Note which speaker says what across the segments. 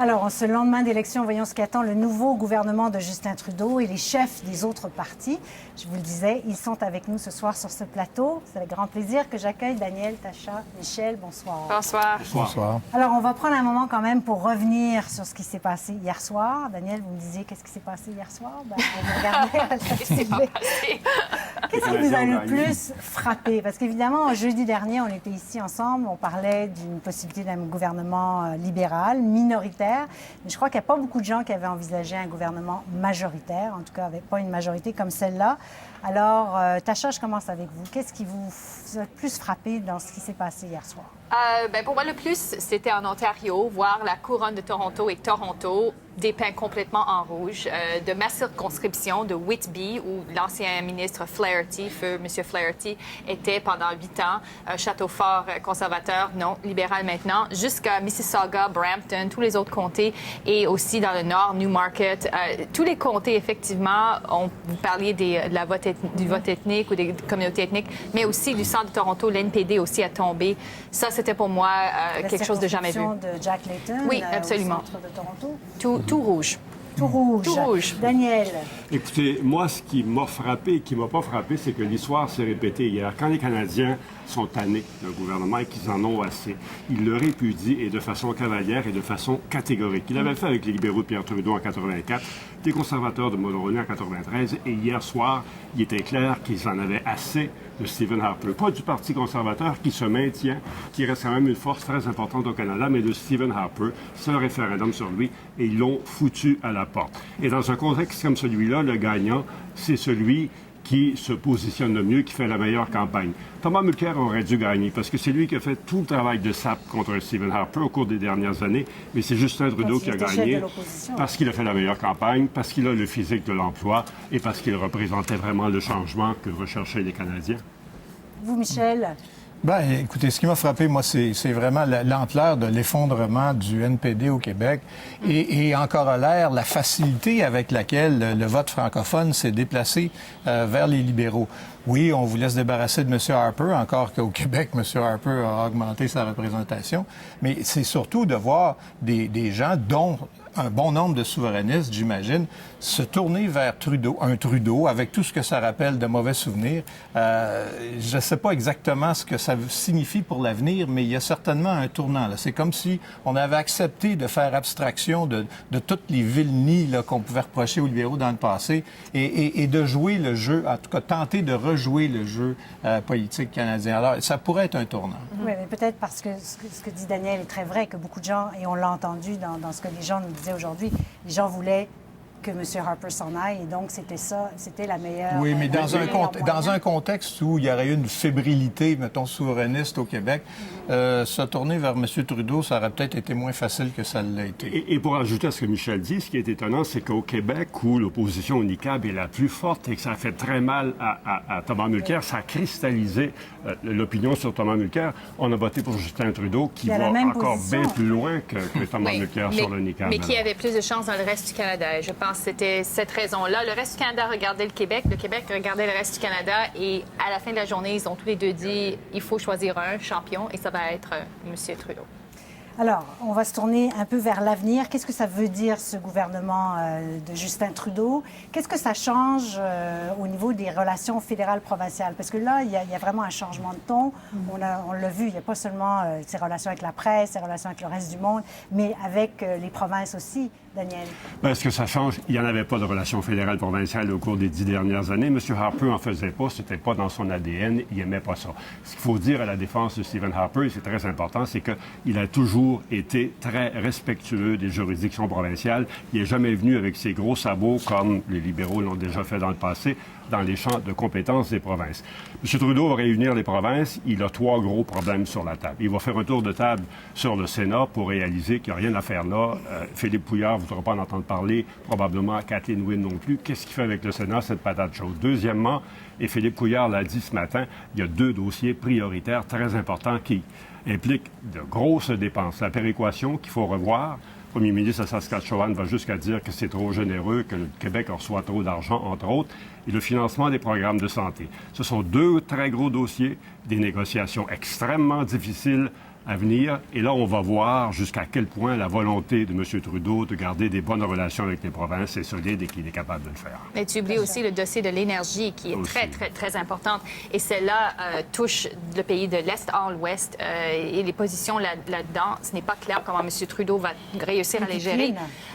Speaker 1: Alors, en ce lendemain d'élection, voyons ce qu'attend le nouveau gouvernement de Justin Trudeau et les chefs des autres partis. Je vous le disais, ils sont avec nous ce soir sur ce plateau. C'est avec grand plaisir que j'accueille Daniel, Tasha, Michel. Bonsoir.
Speaker 2: Bonsoir.
Speaker 3: Bonsoir.
Speaker 1: Alors, on va prendre un moment quand même pour revenir sur ce qui s'est passé hier soir. Daniel, vous me disiez qu'est-ce qui s'est passé hier soir? Ben, on va regarder. Qu'est-ce qui vous a le plus frappé? Parce qu'évidemment, jeudi dernier, on était ici ensemble, on parlait d'une possibilité d'un gouvernement libéral, minoritaire. Mais je crois qu'il n'y a pas beaucoup de gens qui avaient envisagé un gouvernement majoritaire, en tout cas avec pas une majorité comme celle-là. Alors, Tasha, je commence avec vous. Qu'est-ce qui vous a le plus frappé dans ce qui s'est passé hier soir?
Speaker 2: Pour moi, le plus, c'était en Ontario, voir la couronne de Toronto et Toronto dépeint complètement en rouge. De ma circonscription de Whitby, où l'ancien ministre Flaherty, feu M. Flaherty, était pendant 8 ans, château fort conservateur, non, libéral maintenant, jusqu'à Mississauga, Brampton, tous les autres comtés, et aussi dans le nord, Newmarket. Tous les comtés, effectivement, vous parliez du vote ethnique ou des communautés ethniques, mais aussi du centre de Toronto, l'NPD aussi a tombé. Ça, c'était pour moi quelque chose de jamais vu.
Speaker 1: La circonscription de Jack Layton,
Speaker 2: oui, absolument.
Speaker 1: au centre de Toronto.
Speaker 2: Tout rouge.
Speaker 1: Tout rouge.
Speaker 2: Tout rouge.
Speaker 1: Daniel.
Speaker 4: Écoutez, moi, ce qui m'a frappé et qui m'a pas frappé, c'est que l'histoire s'est répétée hier. Quand les Canadiens sont tannés d'un gouvernement et qu'ils en ont assez, ils le répudient et de façon cavalière et de façon catégorique. Il avait le fait avec les libéraux de Pierre Trudeau en 84, des conservateurs de Mulroney en 93, et hier soir, il était clair qu'ils en avaient assez de Stephen Harper. Pas du Parti conservateur qui se maintient, qui reste quand même une force très importante au Canada, mais de Stephen Harper. C'est un référendum sur lui et ils l'ont foutu à la porte. Et dans un contexte comme celui-là, le gagnant, c'est celui qui se positionne le mieux, qui fait la meilleure campagne. Thomas Mulcair aurait dû gagner parce que c'est lui qui a fait tout le travail de sape contre Stephen Harper au cours des dernières années, mais c'est Justin Trudeau qui a gagné parce qu'il a fait la meilleure campagne, parce qu'il a le physique de l'emploi et parce qu'il représentait vraiment le changement que recherchaient les Canadiens.
Speaker 1: Vous, Michel?
Speaker 3: Bien, écoutez, ce qui m'a frappé, moi, c'est vraiment l'ampleur de l'effondrement du NPD au Québec et en corollaire, la facilité avec laquelle le vote francophone s'est déplacé vers les libéraux. Oui, on vous laisse débarrasser de M. Harper, encore qu'au Québec, M. Harper a augmenté sa représentation, mais c'est surtout de voir des gens dont un bon nombre de souverainistes, j'imagine, se tourner vers un Trudeau, avec tout ce que ça rappelle de mauvais souvenirs. Je ne sais pas exactement ce que ça signifie pour l'avenir, mais il y a certainement un tournant. C'est comme si on avait accepté de faire abstraction de toutes les vilenies qu'on pouvait reprocher aux libéraux dans le passé et de jouer le jeu, en tout cas tenter de rejouer le jeu politique canadien. Alors, ça pourrait être un tournant.
Speaker 1: Oui, mais peut-être parce que ce que dit Daniel est très vrai, que beaucoup de gens, et on l'a entendu dans ce que les gens nous disaient aujourd'hui, les gens voulaient que M. Harper s'en aille, et donc c'était la meilleure...
Speaker 3: Oui, mais dans un contexte où il y aurait eu une fébrilité, mettons, souverainiste au Québec, se tourner vers M. Trudeau, ça aurait peut-être été moins facile que ça l'a été.
Speaker 4: Et pour ajouter à ce que Michel dit, ce qui est étonnant, c'est qu'au Québec, où l'opposition au NICAB est la plus forte et que ça a fait très mal à Thomas Mulcair, ça a cristallisé l'opinion sur Thomas Mulcair. On a voté pour Justin Trudeau, qui va encore bien plus loin que Thomas Mulcair sur le NICAB.
Speaker 2: Mais qui avait plus de chance dans le reste du Canada. Je pense que c'était cette raison-là. Le reste du Canada regardait le Québec regardait le reste du Canada, et à la fin de la journée, ils ont tous les deux dit il faut choisir un champion, et ça va être M. Trudeau.
Speaker 1: Alors, on va se tourner un peu vers l'avenir. Qu'est-ce que ça veut dire, ce gouvernement de Justin Trudeau? Qu'est-ce que ça change au niveau des relations fédérales-provinciales? Parce que là, il y a vraiment un changement de ton. On l'a vu, il n'y a pas seulement ses relations avec la presse, ses relations avec le reste du monde, mais avec les provinces aussi, Daniel.
Speaker 4: Bien, ce que ça change, il n'y en avait pas de relations fédérales-provinciales au cours des 10 dernières années. M. Harper n'en faisait pas, c'était pas dans son ADN, il n'aimait pas ça. Ce qu'il faut dire à la défense de Stephen Harper, et c'est très important, c'est qu'il a toujours été très respectueux des juridictions provinciales. Il n'est jamais venu avec ses gros sabots, comme les libéraux l'ont déjà fait dans le passé, dans les champs de compétences des provinces. M. Trudeau va réunir les provinces. Il a 3 gros problèmes sur la table. Il va faire un tour de table sur le Sénat pour réaliser qu'il n'y a rien à faire là. Philippe Couillard ne voudra pas en entendre parler, probablement Kathleen Wynne non plus. Qu'est-ce qu'il fait avec le Sénat, cette patate chaude? Deuxièmement, et Philippe Couillard l'a dit ce matin, il y a 2 dossiers prioritaires très importants qui impliquent de grosses dépenses. La péréquation qu'il faut revoir. Le premier ministre de Saskatchewan va jusqu'à dire que c'est trop généreux, que le Québec reçoit trop d'argent, entre autres, et le financement des programmes de santé. Ce sont 2 très gros dossiers, des négociations extrêmement difficiles à venir. Et là, on va voir jusqu'à quel point la volonté de M. Trudeau de garder des bonnes relations avec les provinces est solide et qu'il est capable de le faire.
Speaker 2: Mais tu oublies aussi le dossier de l'énergie qui est très, très, très importante. Et celle-là touche le pays de l'Est en l'Ouest. Et les positions là-dedans, ce n'est pas clair comment M. Trudeau va réussir à les gérer.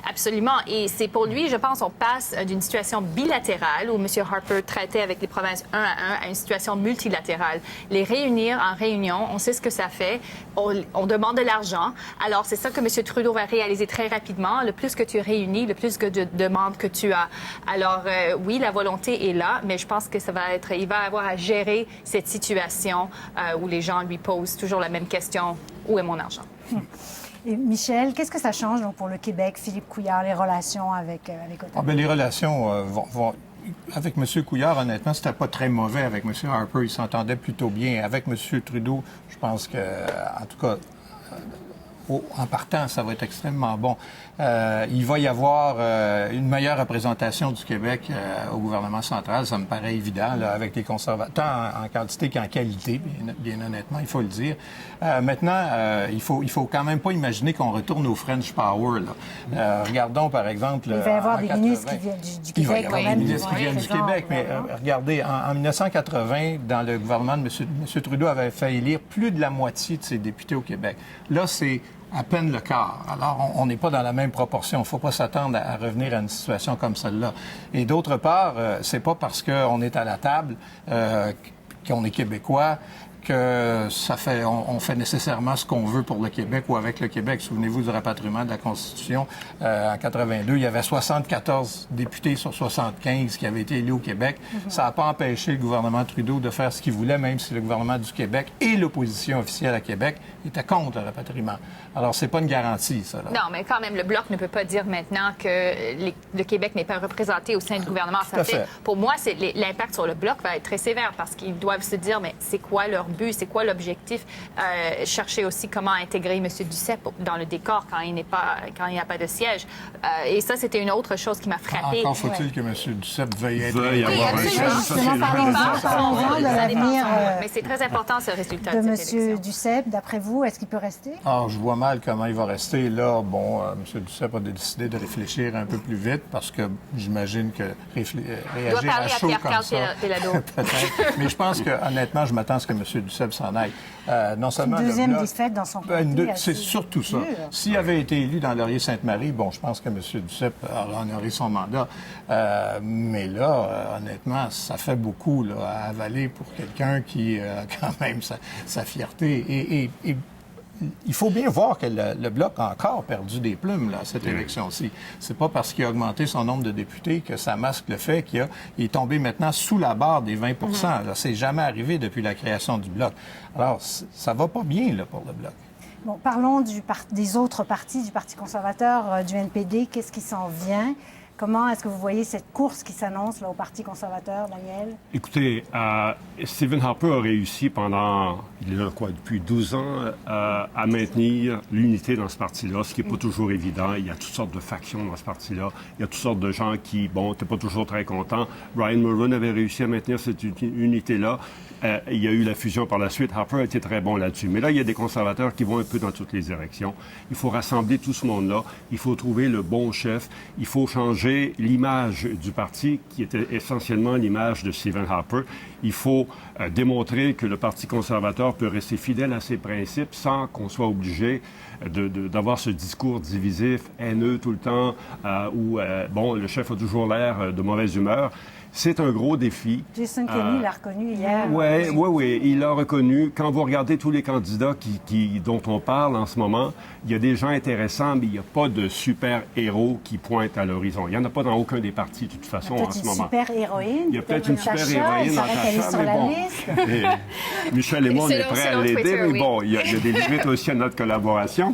Speaker 2: Absolument. Et c'est pour lui, je pense, on passe d'une situation bilatérale où M. Harper traitait avec les provinces un à une situation multilatérale. Les réunir en réunion, on sait ce que ça fait. On demande de l'argent. Alors, c'est ça que M. Trudeau va réaliser très rapidement. Le plus que tu réunis, le plus que de demandes que tu as. Alors, oui, la volonté est là, mais je pense que il va avoir à gérer cette situation où les gens lui posent toujours la même question. Où est mon argent?
Speaker 1: Et Michel, qu'est-ce que ça change donc, pour le Québec, Philippe Couillard, les relations avec Ottawa?
Speaker 3: Les relations vont... Avec M. Couillard, honnêtement, c'était pas très mauvais avec M. Harper. Il s'entendait plutôt bien. Avec M. Trudeau, je pense que, en tout cas, en partant, ça va être extrêmement bon. Il va y avoir une meilleure représentation du Québec au gouvernement central, ça me paraît évident, là, avec les conservateurs, tant en quantité qu'en qualité, bien honnêtement, il faut le dire. Maintenant, il faut quand même pas imaginer qu'on retourne au French Power. Là. Regardons, par exemple...
Speaker 1: Il va y avoir des ministres qui viennent du Québec.
Speaker 3: Il va y avoir des ministres qui viennent du Québec, mais regardez, en 1980, dans le gouvernement de M. Trudeau avait fait élire plus de la moitié de ses députés au Québec. Là, c'est à peine le quart. Alors, on n'est pas dans la même proportion. Il ne faut pas s'attendre à revenir à une situation comme celle-là. Et d'autre part, c'est pas parce qu'on est à la table qu'on est québécois que on fait nécessairement ce qu'on veut pour le Québec ou avec le Québec. Souvenez-vous du rapatriement de la Constitution. En 82, il y avait 74 députés sur 75 qui avaient été élus au Québec. Ça n'a pas empêché le gouvernement Trudeau de faire ce qu'il voulait, même si le gouvernement du Québec et l'opposition officielle à Québec étaient contre le rapatriement. Alors, c'est pas une garantie, ça. Là.
Speaker 2: Non, mais quand même, le Bloc ne peut pas dire maintenant que le Québec n'est pas représenté au sein du gouvernement. Pour moi, l'impact sur le Bloc va être très sévère parce qu'ils doivent se dire, mais c'est quoi leur but, c'est quoi l'objectif? Chercher aussi comment intégrer M. Duceppe dans le décor quand il n'y a pas de siège. Et ça, c'était une autre chose qui m'a frappée.
Speaker 3: Encore faut-il que M. Duceppe veuille être...
Speaker 1: Justement, parlons-en de l'avenir
Speaker 2: mais c'est très important, ce résultat
Speaker 1: de
Speaker 2: cette élection.
Speaker 1: M. Duceppe. D'après vous, est-ce qu'il peut rester?
Speaker 3: Je vois mal comment il va rester. Là, M. Duceppe a décidé de réfléchir un peu plus vite parce que j'imagine que réagir à chaud comme ça... Peut-être. Mais je pense que, honnêtement, je m'attends à ce que M. Duceppe s'en aille. Non seulement
Speaker 1: une deuxième
Speaker 3: Bloc,
Speaker 1: défaite dans son comté.
Speaker 3: c'est surtout ça. S'il avait été élu dans Laurier-Sainte-Marie, je pense que M. Duceppe aurait honoré son mandat. Mais là, honnêtement, ça fait beaucoup là, à avaler pour quelqu'un qui a quand même sa fierté. Et il faut bien voir que le Bloc a encore perdu des plumes là, cette élection-ci. C'est pas parce qu'il a augmenté son nombre de députés que ça masque le fait qu'il est tombé maintenant sous la barre des 20 là, c'est jamais arrivé depuis la création du Bloc. Alors, ça va pas bien là, pour le Bloc.
Speaker 1: Bon, parlons des autres partis, du Parti conservateur, du NPD. Qu'est-ce qui s'en vient? Comment est-ce que vous voyez cette course qui s'annonce là, au Parti conservateur, Daniel?
Speaker 4: Écoutez, Stephen Harper a réussi depuis 12 ans, à maintenir l'unité dans ce parti-là, ce qui n'est pas toujours évident. Il y a toutes sortes de factions dans ce parti-là. Il y a toutes sortes de gens qui, n'étaient pas toujours très contents. Brian Mulroney avait réussi à maintenir cette unité-là. Il y a eu la fusion par la suite. Harper a été très bon là-dessus. Mais là, il y a des conservateurs qui vont un peu dans toutes les directions. Il faut rassembler tout ce monde-là. Il faut trouver le bon chef. Il faut changer l'image du parti, qui était essentiellement l'image de Stephen Harper. Il faut démontrer que le Parti conservateur peut rester fidèle à ses principes sans qu'on soit obligé d'avoir ce discours divisif, haineux tout le temps, où, le chef a toujours l'air de mauvaise humeur. C'est un gros défi.
Speaker 1: Jason Kenney l'a reconnu hier.
Speaker 4: Oui, il l'a reconnu. Quand vous regardez tous les candidats dont on parle en ce moment, il y a des gens intéressants, mais il n'y a pas de super-héros qui pointent à l'horizon. Il n'y en a pas dans aucun des partis, de toute façon, en ce moment.
Speaker 1: Il
Speaker 4: y a peut-être une super-héroïne dans Sacha, mais bon. Michel et moi, on est prêts à l'aider, mais bon, il y a des limites aussi à notre collaboration.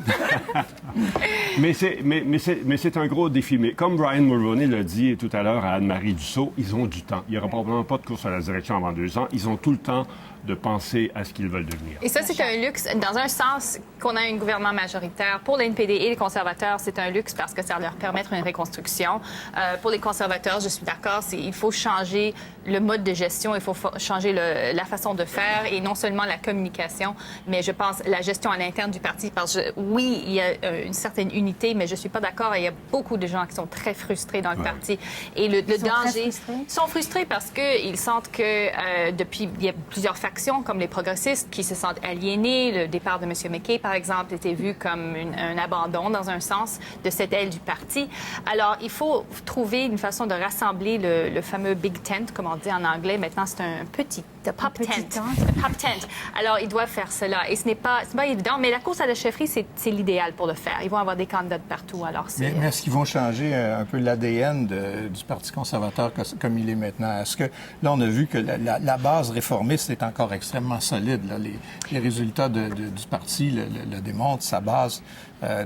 Speaker 4: mais c'est un gros défi. Mais comme Brian Mulroney l'a dit tout à l'heure à Anne-Marie Dussault, ils ont du temps. Il n'y aura probablement pas de course à la direction avant 2 ans. Ils ont tout le temps de penser à ce qu'ils veulent devenir.
Speaker 2: Et ça, c'est un luxe, dans un sens qu'on a un gouvernement majoritaire. Pour le NPD et les conservateurs, c'est un luxe parce que ça leur permet une reconstruction. Pour les conservateurs, je suis d'accord, il faut changer le mode de gestion, il faut changer la façon de faire et non seulement la communication, mais je pense la gestion à l'interne du parti. Parce que oui, il y a une certaine unité, mais je suis pas d'accord. Il y a beaucoup de gens qui sont très frustrés dans le parti. Et le danger... Ils sont frustrés parce qu'ils sentent que depuis... Il y a plusieurs factions, comme les progressistes, qui se sentent aliénés. Le départ de M. McKay, par exemple, était vu comme un abandon, dans un sens, de cette aile du parti. Alors, il faut trouver une façon de rassembler le fameux Big Tent, comme on dit en anglais. Maintenant, c'est un petit pop tent. Pop tent. Alors, ils doivent faire cela. Et ce n'est pas évident, mais la course à la chefferie, c'est l'idéal pour le faire. Ils vont avoir des candidats de partout. Alors,
Speaker 3: mais est-ce qu'ils vont changer un peu l'ADN du Parti conservateur comme il est maintenant? Est-ce que, là, on a vu que la base réformiste est encore extrêmement solide. Là. Les résultats du parti le démontrent. Sa base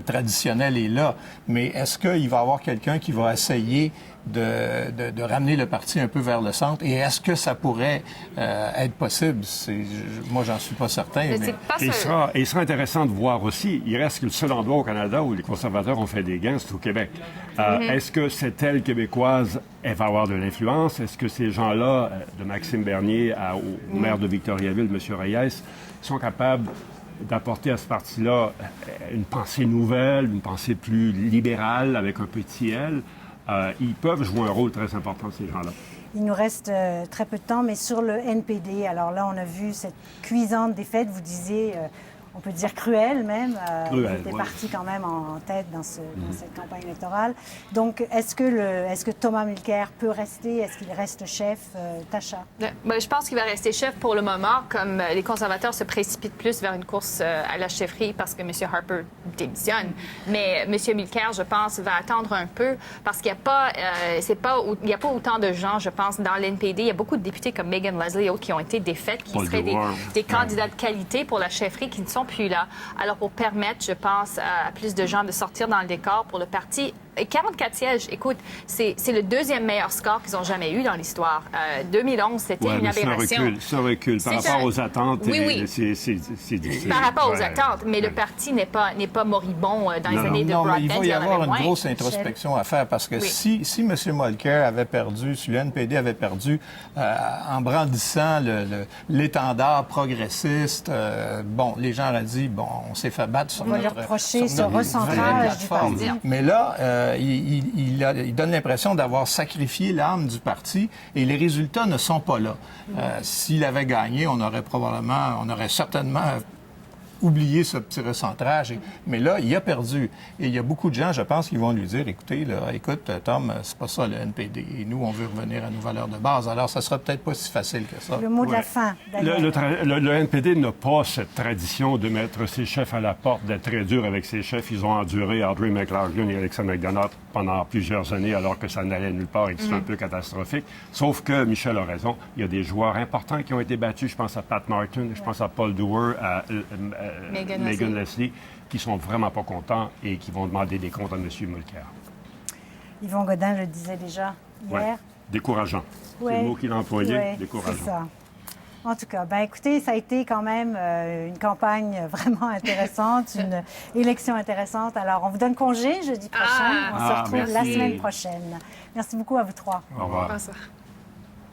Speaker 3: traditionnelle est là. Mais est-ce qu'il va y avoir quelqu'un qui va essayer de ramener le parti un peu vers le centre? Et est-ce que ça pourrait être possible? Moi, j'en suis pas certain. Mais...
Speaker 4: Il sera intéressant de voir aussi, il reste que le seul endroit au Canada où les conservateurs ont fait des gains, c'est au Québec. Est-ce que cette aile québécoise, elle va avoir de l'influence? Est-ce que ces gens-là, de Maxime Bernier au maire de Victoriaville, M. Reyes, sont capables d'apporter à ce parti-là une pensée nouvelle, une pensée plus libérale avec un petit L? Ils peuvent jouer un rôle très important, ces gens-là.
Speaker 1: Il nous reste très peu de temps, mais sur le NPD, alors là, on a vu cette cuisante défaite, vous disiez, on peut dire cruelle même. Vous étiez parti quand même en tête dans cette campagne électorale. Donc, est-ce que Thomas Mulcair peut rester? Est-ce qu'il reste chef? Tacha?
Speaker 2: Je pense qu'il va rester chef pour le moment, comme les conservateurs se précipitent plus vers une course à la chefferie parce que M. Harper démissionne. Mais M. Mulcair, je pense, va attendre un peu parce qu'il n'y a pas autant de gens, je pense, dans l'NPD. Il y a beaucoup de députés comme Megan Leslie et autres qui ont été défaites, qui seraient des candidats de qualité pour la chefferie qui ne sont plus là. Alors, pour permettre, je pense, à plus de gens de sortir dans le décor pour le parti. 44 sièges, écoute, c'est le deuxième meilleur score qu'ils ont jamais eu dans l'histoire. 2011, c'était une aberration.
Speaker 4: Ça recule. Par rapport aux attentes,
Speaker 2: oui.
Speaker 4: C'est difficile.
Speaker 2: Par rapport aux attentes, mais le parti n'est pas moribond dans les années de Broadbent.
Speaker 3: Mais il va y avoir une grosse introspection à faire parce que si M. Mulcair avait perdu, si le NPD avait perdu en brandissant l'étendard progressiste, les gens auraient dit, on s'est fait battre sur notre...
Speaker 1: On va lui reprocher ce recentrage du parti.
Speaker 3: Mais là, il donne l'impression d'avoir sacrifié l'âme du parti et les résultats ne sont pas là. S'il avait gagné, on aurait certainement oublié ce petit recentrage. Mais là, il a perdu. Et il y a beaucoup de gens, je pense, qui vont lui dire, écoute, Tom, c'est pas ça le NPD. Et nous, on veut revenir à nos valeurs de base. Alors, ça sera peut-être pas si facile que ça.
Speaker 1: Le mot de la fin.
Speaker 4: Le NPD n'a pas cette tradition de mettre ses chefs à la porte, d'être très dur avec ses chefs. Ils ont enduré Audrey McLaughlin et Alexa McDonough pendant plusieurs années, alors que ça n'allait nulle part et que c'était un peu catastrophique. Sauf que Michel a raison. Il y a des joueurs importants qui ont été battus. Je pense à Pat Martin, je pense à Paul Dewar, à Megan Leslie, qui sont vraiment pas contents et qui vont demander des comptes à M. Mulcair.
Speaker 1: Yvon Godin le disait déjà hier.
Speaker 4: Décourageant. C'est le mot qu'il a employé, décourageant.
Speaker 1: C'est ça. En tout cas, écoutez, ça a été quand même une campagne vraiment intéressante, une élection intéressante. Alors, on vous donne congé jeudi prochain. On se retrouve la semaine prochaine. Merci beaucoup à vous trois.
Speaker 4: Au revoir.
Speaker 2: Bonsoir.